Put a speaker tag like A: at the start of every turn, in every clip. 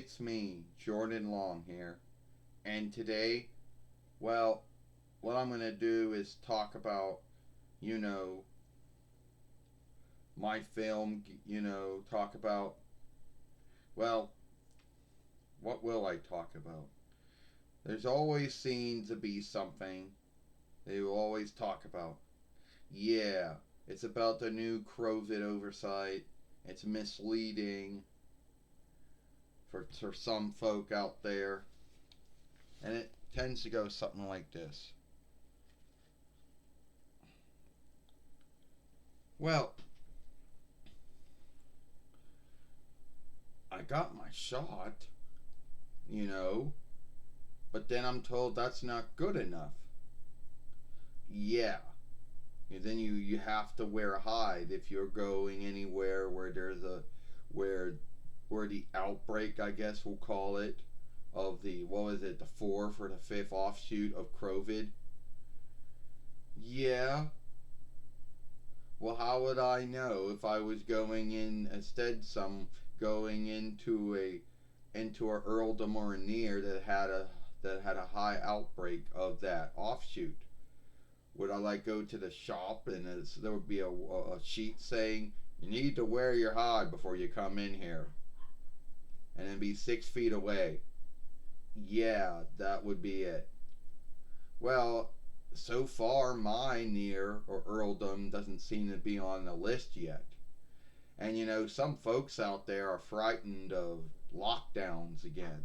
A: it's me, Jordan Long here. And today, well, what I'm going to do is talk about, you know, my film, talk about, well, what will I talk about? There's always seems to be something they will always talk about. Yeah, it's about the new COVID oversight. It's misleading for some folk out there. And it tends to go something like this. Well, I got my shot, you know, but then I'm told that's not good enough. Yeah. And then you have to wear a hide if you're going anywhere where there's a where where the outbreak, I guess we'll call it, of the what was it, the fourth or the fifth offshoot of COVID. Yeah. Well, how would I know if I was going in instead some going into a earldom or a near that had a high outbreak of that offshoot? Would I like go to the shop and there would be a sheet saying you need to wear your hide before you come in here, and then be 6 feet away? Yeah, that would be it. Well, so far my near or earldom doesn't seem to be on the list yet. And some folks out there are frightened of lockdowns again.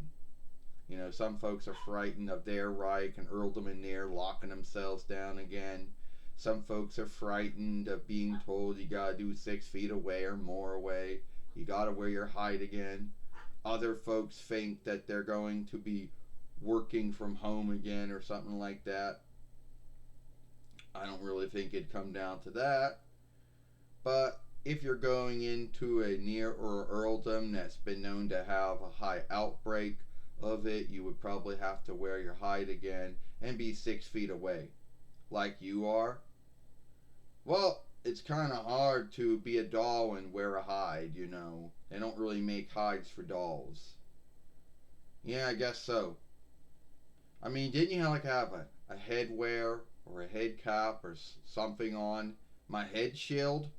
A: Some folks are frightened of their Reich and earldom and near locking themselves down again. Some folks are frightened of being told you gotta do 6 feet away or more away. You gotta wear your hide again. Other folks think that they're going to be working from home again or something like that. I don't really think it'd come down to that. But if you're going into a near or earldom that's been known to have a high outbreak of it, you would probably have to wear your hide again and be 6 feet away. Like you are? Well, it's kind of hard to be a doll and wear a hide. They don't really make hides for dolls. Yeah, I guess so. I mean, didn't you have a headwear or a head cap or something on? My head shield?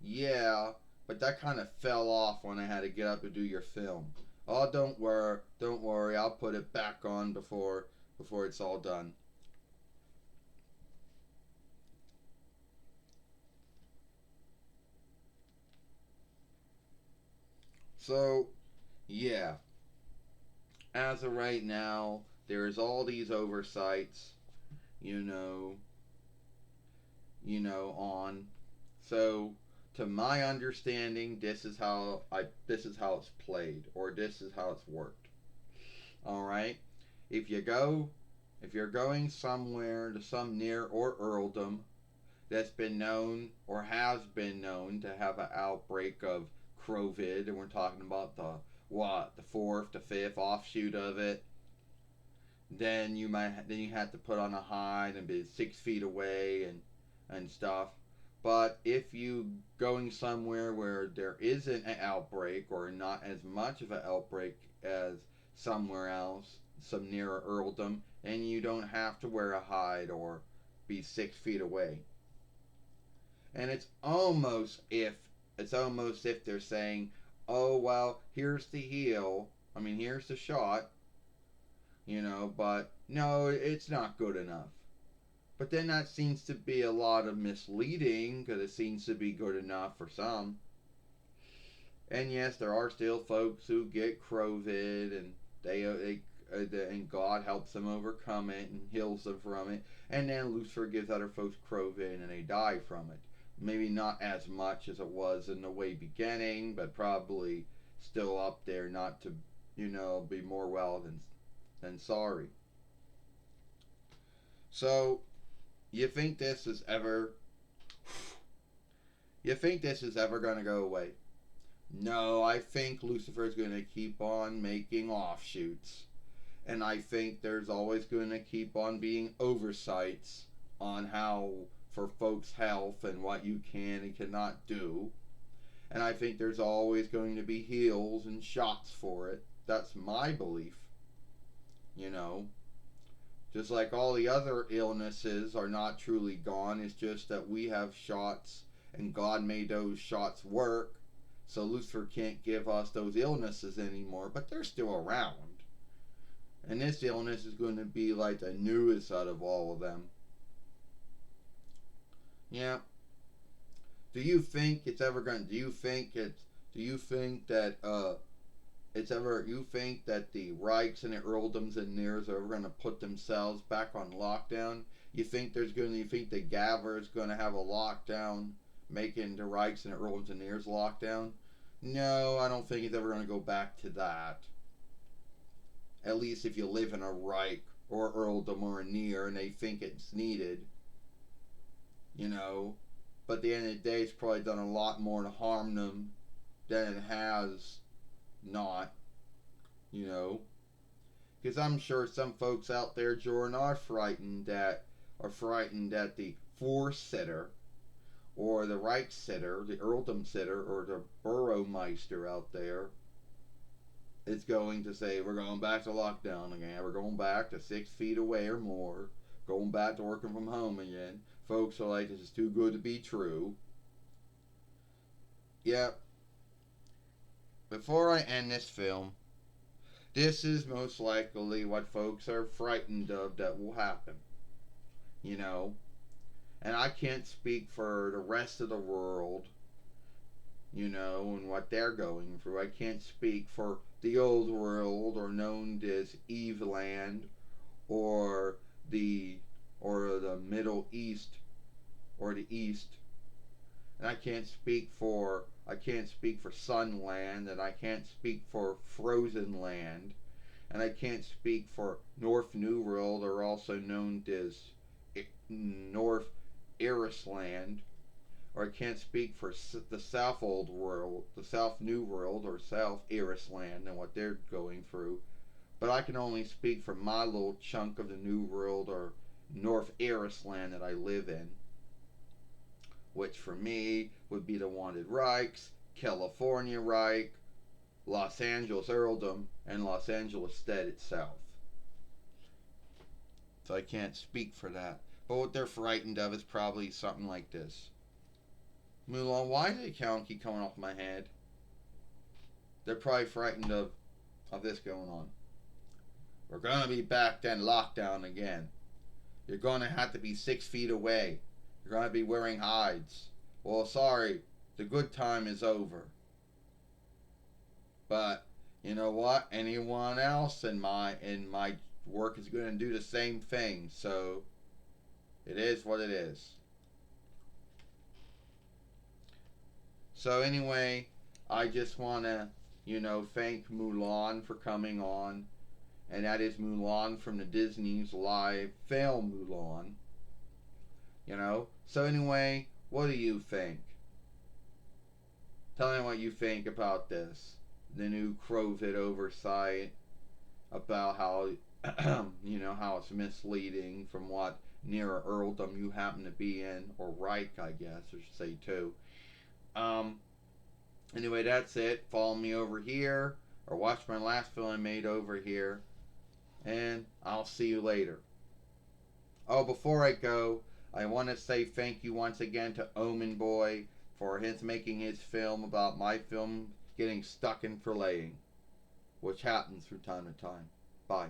A: Yeah, but that kind of fell off when I had to get up and do your film. Oh, don't worry. I'll put it back on before it's all done. So, yeah, as of right now, there's all these oversights, you know, on. So, to my understanding, this is how it's played, or this is how it's worked. All right. If you go, if you're going somewhere to some near or earldom that's been known or has been known to have an outbreak of COVID, and we're talking about the fourth, the fifth offshoot of it, then you have to put on a hide and be 6 feet away and stuff. But if you going somewhere where there isn't an outbreak or not as much of an outbreak as somewhere else, some nearer earldom, and you don't have to wear a hide or be 6 feet away. And it's almost if they're saying, "Oh well, here's the heel. I mean, here's the shot." But no, it's not good enough. But then that seems to be a lot of misleading because it seems to be good enough for some. And yes, there are still folks who get COVID, and and God helps them overcome it and heals them from it. And then Lucifer gives other folks COVID and they die from it. Maybe not as much as it was in the way beginning, but probably still up there. Not to, be more well than sorry. So you think this is ever you think this is ever going to go away? No, I think Lucifer's going to keep on making offshoots. And I think there's always going to keep on being oversights on how for folks' health and what you can and cannot do. And I think there's always going to be heals and shots for it. That's my belief. You know, just like all the other illnesses are not truly gone. It's just that we have shots, and God made those shots work. So Lucifer can't give us those illnesses anymore, but they're still around. And this illness is going to be like the newest out of all of them. Yeah. Do you think it's ever going? Do you think it's? Do you think that it's ever? You think that the Reichs and the earldoms and theirs are ever going to put themselves back on lockdown? You think there's going? You think the Gavver is going to have a lockdown, making the Reichs and the earldoms and theirs lockdown? No, I don't think it's ever going to go back to that. At least if you live in a Reich or earldom or a near and they think it's needed, you know. But at the end of the day, it's probably done a lot more to harm them than it has not, you know. Because I'm sure some folks out there, Jordan, are frightened that the force sitter or the Reich sitter, the earldom sitter, or the Burrowmeister out there is going to say, we're going back to lockdown again. We're going back to 6 feet away or more. Going back to working from home again. Folks are like, this is too good to be true. Yep. Before I end this film, this is most likely what folks are frightened of that will happen. You know? And I can't speak for the rest of the world, you know, and what they're going through. I can't speak for the old world, or known as Eveland, or the Middle East, or the East. And I can't speak for Sunland, and I can't speak for Frozen Land, and I can't speak for North New World, or also known as North Irisland, or I can't speak for the South Old World, the South New World, or South Irisland and what they're going through. But I can only speak for my little chunk of the New World, or North Irisland, that I live in, which for me would be the Wanted Reichs, California Reich, Los Angeles Earldom, and Los Angeles Stead itself. So I can't speak for that. But what they're frightened of is probably something like this. Mulan, why did the count keep coming off my head? They're probably frightened of this going on. We're gonna be back then lockdown again. You're gonna have to be 6 feet away. You're gonna be wearing hides. Well, sorry, the good time is over. But you know what? Anyone else in my work is gonna do the same thing. So it is what it is. So anyway, I just wanna, thank Mulan for coming on. And that is Mulan from the Disney's live film Mulan. So anyway, what do you think? Tell me what you think about this. The new COVID oversight, about how, how it's misleading from what near earldom you happen to be in, or Reich, I guess, I should say too. Anyway, that's it. Follow me over here, or watch my last film I made over here, and I'll see you later. Oh, before I go, I want to say thank you once again to Omen Boy for making his film about my film getting stuck in filleting, which happens from time to time. Bye.